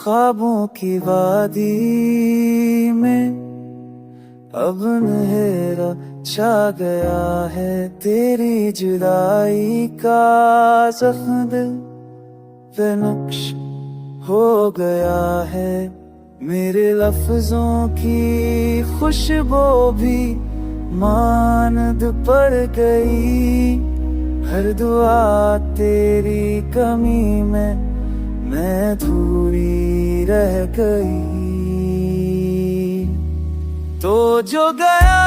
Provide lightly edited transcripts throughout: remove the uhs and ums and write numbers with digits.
ख्वाबों की वादी में अब अंधेरा छा गया है, तेरी जुदाई का जख्म दिल पे नक्श हो गया है। मेरे लफ्जों की खुशबू भी मानद पड़ गई, हर दुआ तेरी कमी में मैं अधूरी रह गई। तो जो गया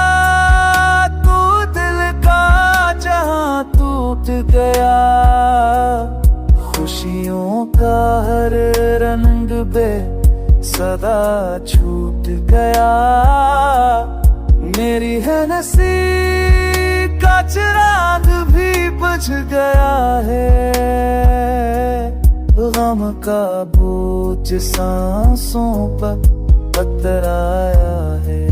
तू दिल का जहां टूट गया, खुशियों का हर रंग बे सदा छूट गया। मेरी है नसीब का चिराग भी बुझ गया है, गम का बोझ सांसों पर पतराया है।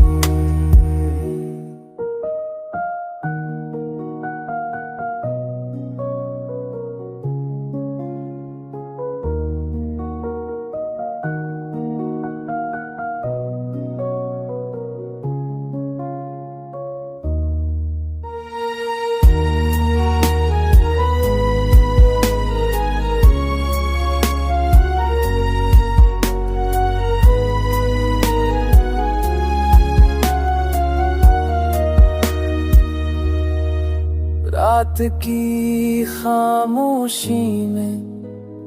रात की खामोशी में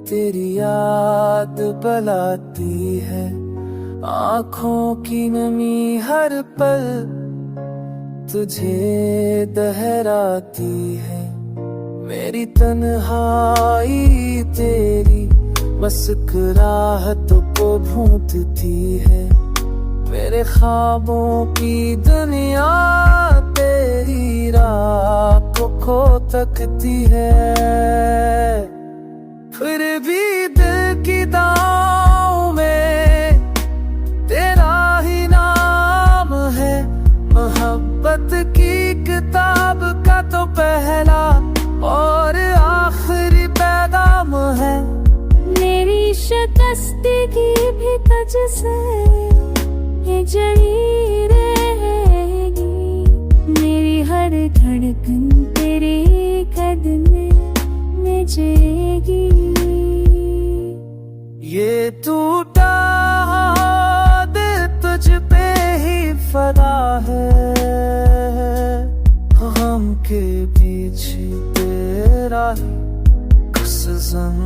तेरी याद बुलाती है, आँखों की नमी हर पल तुझे दोहराती है। मेरी तन्हाई तेरी मस्कुराहटों को भूंतती है, मेरे ख्वाबों की दुनिया तेरी रातों को तकती है। फिर भी दिल की दाव में तेरा ही नाम है, मोहब्बत की किताब का तो पहला और आखिरी पैगाम है। मेरी शिकस्तगी भी तुझसे जड़ी रहेगी, मेरी हर धड़कन तेरे कदम में जिएगी। ये टूटा दिल तुझ पे ही फदा है, गम के पीछे तेरा ही कुछ ज़म